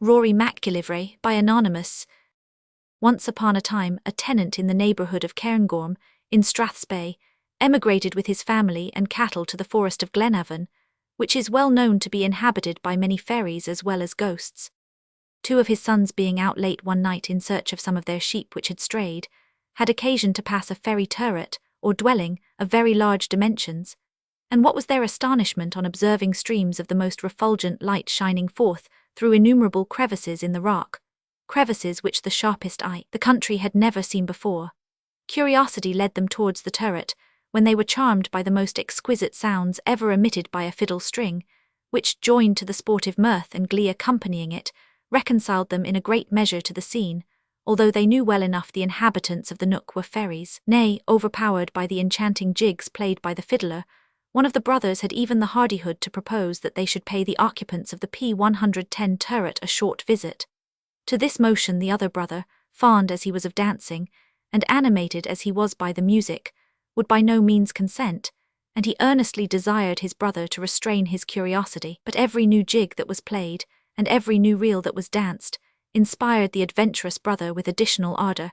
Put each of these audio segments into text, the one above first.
Rory MACGILLIVRAY by Anonymous. Once upon a time, a tenant in the neighbourhood of Cairngorm, in Strathspey, emigrated with his family and cattle to the forest of Glenavon, which is well known to be inhabited by many fairies as well as ghosts. Two of his sons, being out late one night in search of some of their sheep which had strayed, had occasion to pass a fairy turret, or dwelling, of very large dimensions, and what was their astonishment on observing streams of the most refulgent light shining forth through innumerable crevices in the rock, crevices which the sharpest eye the country had never seen before. Curiosity led them towards the turret, when they were charmed by the most exquisite sounds ever emitted by a fiddle string, which, joined to the sportive mirth and glee accompanying it, reconciled them in a great measure to the scene, although they knew well enough the inhabitants of the nook were fairies. Nay, overpowered by the enchanting jigs played by the fiddler, one of the brothers had even the hardihood to propose that they should pay the occupants of the P110 turret a short visit. To this motion the other brother, fond as he was of dancing, and animated as he was by the music, would by no means consent, and he earnestly desired his brother to restrain his curiosity. But every new jig that was played, and every new reel that was danced, inspired the adventurous brother with additional ardour,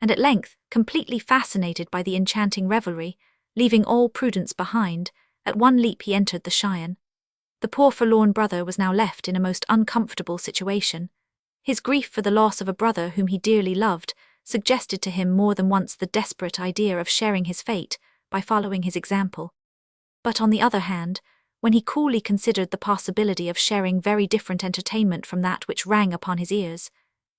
and at length, completely fascinated by the enchanting revelry, leaving all prudence behind, at one leap he entered the Cheyenne. The poor forlorn brother was now left in a most uncomfortable situation. His grief for the loss of a brother whom he dearly loved suggested to him more than once the desperate idea of sharing his fate by following his example. But on the other hand, when he coolly considered the possibility of sharing very different entertainment from that which rang upon his ears,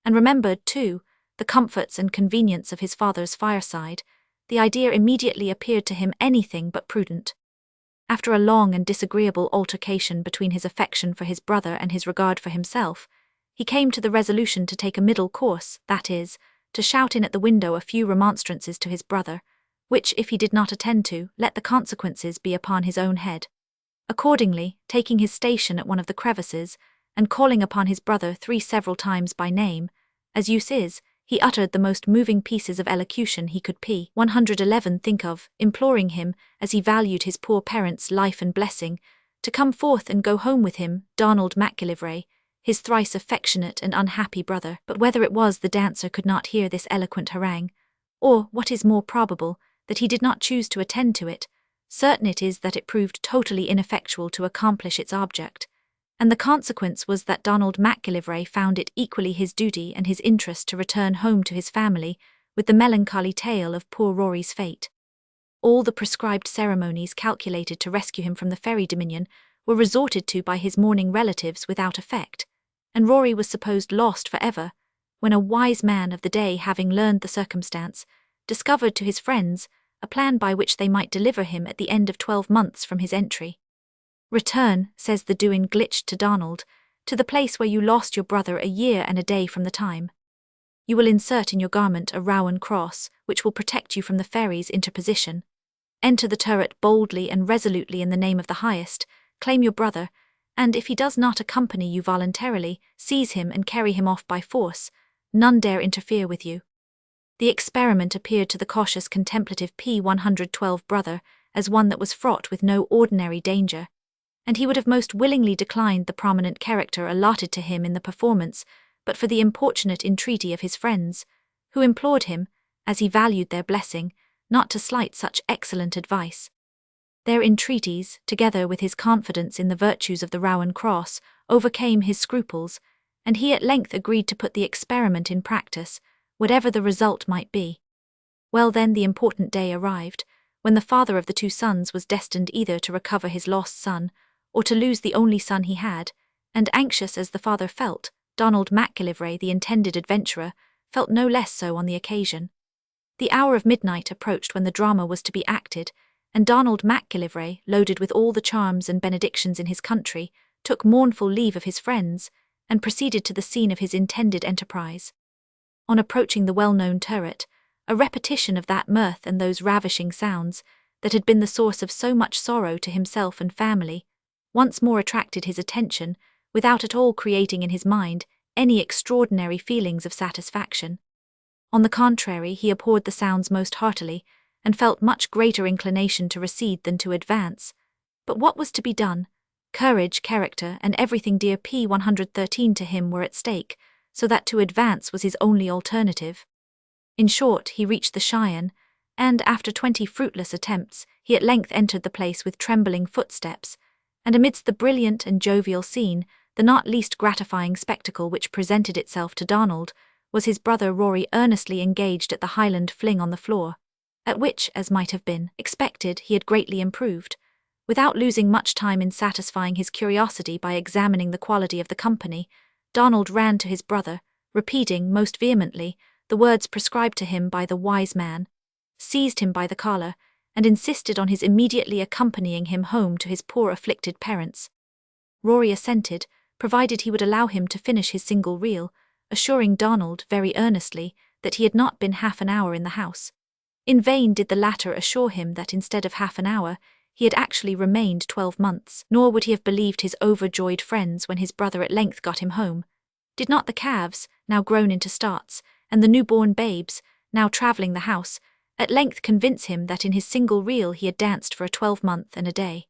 and remembered, too, the comforts and convenience of his father's fireside, the idea immediately appeared to him anything but prudent. After a long and disagreeable altercation between his affection for his brother and his regard for himself, he came to the resolution to take a middle course, that is, to shout in at the window a few remonstrances to his brother, which, if he did not attend to, let the consequences be upon his own head. Accordingly, taking his station at one of the crevices, and calling upon his brother several times by name, as use is, he uttered the most moving pieces of elocution he could P111 think of, imploring him, as he valued his poor parents' life and blessing, to come forth and go home with him, Donald MACGILLIVRAY, his thrice affectionate and unhappy brother. But whether it was the dancer could not hear this eloquent harangue, or, what is more probable, that he did not choose to attend to it, certain it is that it proved totally ineffectual to accomplish its object, and the consequence was that Donald MACGILLIVRAY found it equally his duty and his interest to return home to his family with the melancholy tale of poor Rory's fate. All the prescribed ceremonies calculated to rescue him from the fairy dominion were resorted to by his mourning relatives without effect, and Rory was supposed lost for ever, when a wise man of the day, having learned the circumstance, discovered to his friends a plan by which they might deliver him at the end of 12 months from his entry. "Return," says the Duin glitched to Donald, "to the place where you lost your brother a year and a day from the time. You will insert in your garment a rowan cross, which will protect you from the fairies' interposition. Enter the turret boldly and resolutely in the name of the highest, claim your brother, and if he does not accompany you voluntarily, seize him and carry him off by force. None dare interfere with you." The experiment appeared to the cautious contemplative P112 brother as one that was fraught with no ordinary danger, and he would have most willingly declined the prominent character allotted to him in the performance but for the importunate entreaty of his friends, who implored him, as he valued their blessing, not to slight such excellent advice. Their entreaties, together with his confidence in the virtues of the rowan cross, overcame his scruples, and he at length agreed to put the experiment in practice, whatever the result might be. Well, then the important day arrived, when the father of the two sons was destined either to recover his lost son, or to lose the only son he had, and anxious as the father felt, Donald MACGILLIVRAY, the intended adventurer, felt no less so on the occasion. The hour of midnight approached when the drama was to be acted, and Donald MACGILLIVRAY, loaded with all the charms and benedictions in his country, took mournful leave of his friends, and proceeded to the scene of his intended enterprise. On approaching the well-known turret, a repetition of that mirth and those ravishing sounds, that had been the source of so much sorrow to himself and family, once more attracted his attention, without at all creating in his mind any extraordinary feelings of satisfaction. On the contrary, he abhorred the sounds most heartily, and felt much greater inclination to recede than to advance. But what was to be done? Courage, character, and everything dear P113 to him were at stake, so that to advance was his only alternative. In short, he reached the Cheyenne, and after 20 fruitless attempts, he at length entered the place with trembling footsteps, and amidst the brilliant and jovial scene, the not least gratifying spectacle which presented itself to Donald was his brother Rory earnestly engaged at the Highland fling on the floor, at which, as might have been expected, he had greatly improved. Without losing much time in satisfying his curiosity by examining the quality of the company, Donald ran to his brother, repeating most vehemently the words prescribed to him by the wise man, seized him by the collar, and insisted on his immediately accompanying him home to his poor afflicted parents. Rory assented, provided he would allow him to finish his single reel, assuring Donald very earnestly that he had not been half an hour in the house. In vain did the latter assure him that instead of half an hour, he had actually remained 12 months, nor would he have believed his overjoyed friends when his brother at length got him home. Did not the calves, now grown into starts, and the newborn babes, now travelling the house, at length convince him that in his single reel he had danced for a 12-month and a day?